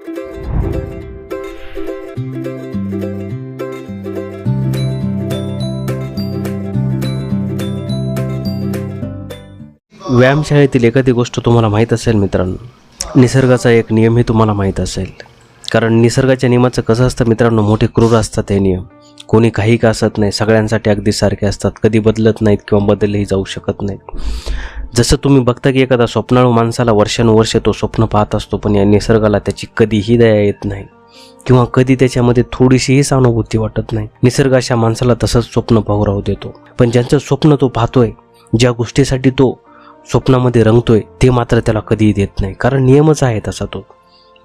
व्यायामशाळेतील एखादी गोष्ट तुम्हाला माहीत असेल मित्रांनो, निसर्गाचा एक नियमही तुम्हाला माहीत असेल. कारण निसर्गाच्या नियमाचं कसं असतं मित्रांनो, मोठे क्रूर असतात हे नियम. कोणी काही का असत नाही, सगळ्यांसाठी अगदी सारखे असतात, कधी बदलत नाहीत किंवा बदलही जाऊ शकत नाहीत. जसं तुम्ही बघता की एखादा स्वप्नाळू माणसाला वर्षानुवर्षे तो स्वप्न पाहत असतो, पण या निसर्गाला त्याची कधीही दया येत नाही किंवा कधी त्याच्यामध्ये थोडीशीही सहानुभूती वाटत नाही. निसर्ग अशा माणसाला तसंच स्वप्न पाहू राहू देतो. पण ज्यांचं स्वप्न तो पाहतोय, ज्या गोष्टीसाठी तो स्वप्नामध्ये रंगतोय, ते मात्र त्याला कधीही देत नाही. कारण नियमच आहे तसा तो.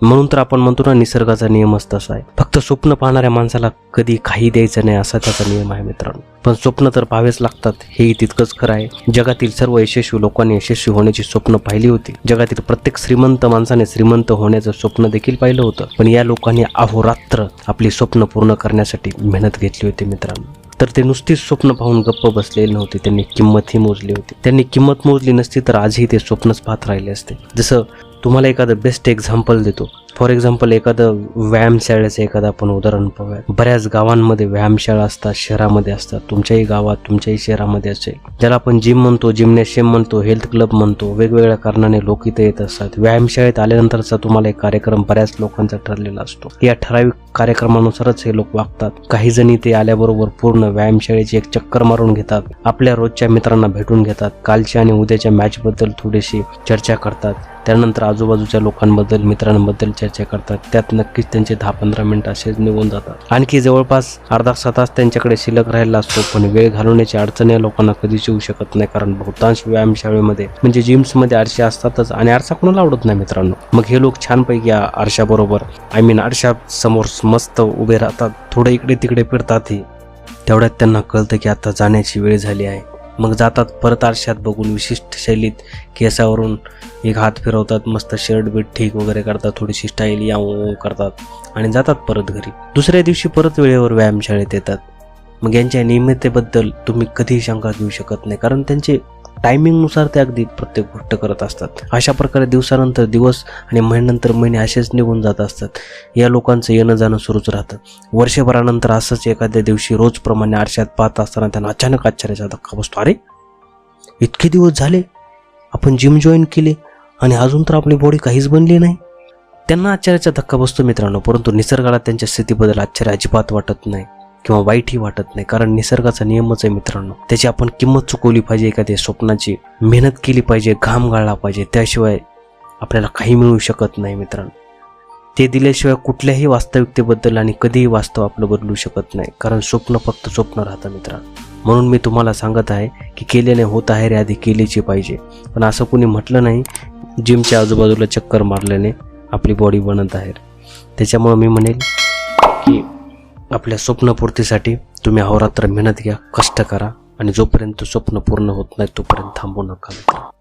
म्हणून तर आपण म्हणतो ना, निसर्गाचा नियमच तसा आहे. फक्त स्वप्न पाहणाऱ्या माणसाला कधी काही द्यायचं नाही असा त्याचा नियम आहे मित्रांनो. पण स्वप्न तर पाहावेच लागतात, हेही तितकंच खरं आहे. जगातील सर्व यशस्वी लोकांनी यशस्वी होण्याची स्वप्न पाहिली होती. जगातील प्रत्येक श्रीमंत माणसाने श्रीमंत होण्याचं स्वप्न देखील पाहिलं होतं. पण या लोकांनी अहोरात्र आपली स्वप्न पूर्ण करण्यासाठी मेहनत घेतली होती मित्रांनो. तर ते नुसतीच स्वप्न पाहून गप्प बसलेले नव्हते, त्यांनी किंमतही मोजली होती. त्यांनी किंमत मोजली नसती तर आजही ते स्वप्नच पाहत राहिले असते. जसं तुम्हाला एखादं बेस्ट एक्झाम्पल देतो. फॉर एक्झाम्पल एखादं व्यायामशाळेचं एखादं आपण उदाहरण पाहूया. बऱ्याच गावांमध्ये व्यायामशाळा असतात, शहरामध्ये असतात. तुमच्याही गावात, तुमच्याही शहरामध्ये असेल. ज्याला आपण जिम म्हणतो, जिम्नॅशियम म्हणतो, हेल्थ क्लब म्हणतो. वेगवेगळ्या कारणाने लोक इथे येत असतात. व्यायामशाळेत आल्यानंतरचा तुम्हाला एक कार्यक्रम बऱ्याच लोकांचा ठरलेला असतो. या ठराविक कार्यक्रमानुसारच हे लोक वागतात. काही जणी ते आल्याबरोबर पूर्ण व्यायामशाळेची एक चक्कर मारून घेतात. आपल्या रोजच्या मित्रांना भेटून घेतात. कालच्या आणि उद्याच्या मॅचबद्दल थोडीशी चर्चा करतात. त्यानंतर आजूबाजूच्या लोकांबद्दल, मित्रांबद्दल चर्चा करतात. त्यात नक्कीच त्यांचे 10-15 मिनिटं असेच निघून जातात. आणखी जवळपास अर्धा तास त्यांच्याकडे शिल्लक राहिला असतो. पण वेळ घालवण्याची अडचण या लोकांना कधीच येऊ शकत नाही. कारण बहुतांश व्यायामशाळेमध्ये म्हणजे जिम्समध्ये आरसे असतातच, आणि आरसा कोणाला आवडत नाही मित्रांनो. मग हे लोक छानपैकी आरशाबरोबर आरशा समोर मस्त उभे राहतात. थोडं इकडे तिकडे फिरतातही. तेवढ्यात त्यांना कळतं की आता जाण्याची वेळ झाली आहे. मग जातात परत आरशात बघून विशिष्ट शैलीत केसावरून एक हात फिरवतात, मस्त शर्ट बीट ठीक वगैरे करतात, थोडीशी स्टाईल याव करतात आणि जातात परत घरी. दुसऱ्या दिवशी परत वेळेवर व्यायामशाळेत येतात. मग यांच्या नियमिततेबद्दल तुम्ही कधीही शंका घेऊ शकत नाही, कारण त्यांचे टायमिंगनुसार ते अगदी प्रत्येक गोष्ट करत असतात. अशा प्रकारे दिवसानंतर दिवस आणि महिन्यानंतर महिने असेच निघून जात असतात. या लोकांचं येणं जाणं सुरूच राहतं. वर्षभरानंतर असंच एखाद्या दिवशी रोजप्रमाणे आरशात पाहत असताना त्यांना अचानक आश्चर्याचा धक्का बसतो. अरे, इतके दिवस झाले आपण जिम जॉईन केली आणि अजून तर आपली बॉडी काहीच बनली नाही. त्यांना आश्चर्याचा धक्का बसतो मित्रांनो. परंतु निसर्गाला त्यांच्या स्थितीबद्दल आश्चर्य अजिबात वाटत नाही किंवा वाईटही वाटत नाही. कारण निसर्गाचा नियमच आहे मित्रांनो. त्याची आपण किंमत चुकवली पाहिजे. एखाद्या स्वप्नाची मेहनत केली पाहिजे, घाम गाळला पाहिजे. त्याशिवाय आपल्याला काही मिळू शकत नाही मित्रांनो. ते दिल्याशिवाय कुठल्याही वास्तविकतेबद्दल आणि कधीही वास्तव आपलं बदलू शकत नाही. कारण स्वप्न फक्त स्वप्न राहतं मित्रांनो. म्हणून मी तुम्हाला सांगत आहे की केल्याने होत आहे रे, आधी केलीची पाहिजे. पण असं कोणी म्हटलं नाही जिमच्या आजूबाजूला चक्कर मारल्याने आपली बॉडी बनत आहे. त्याच्यामुळे मी म्हणेल की आपल्या स्वप्नपूर्तीसाठी तुम्ही अहोरात्र मेहनत घ्या, कष्ट करा, आणि जोपर्यंत स्वप्न पूर्ण होत नाही तोपर्यंत थांबू नका मित्र.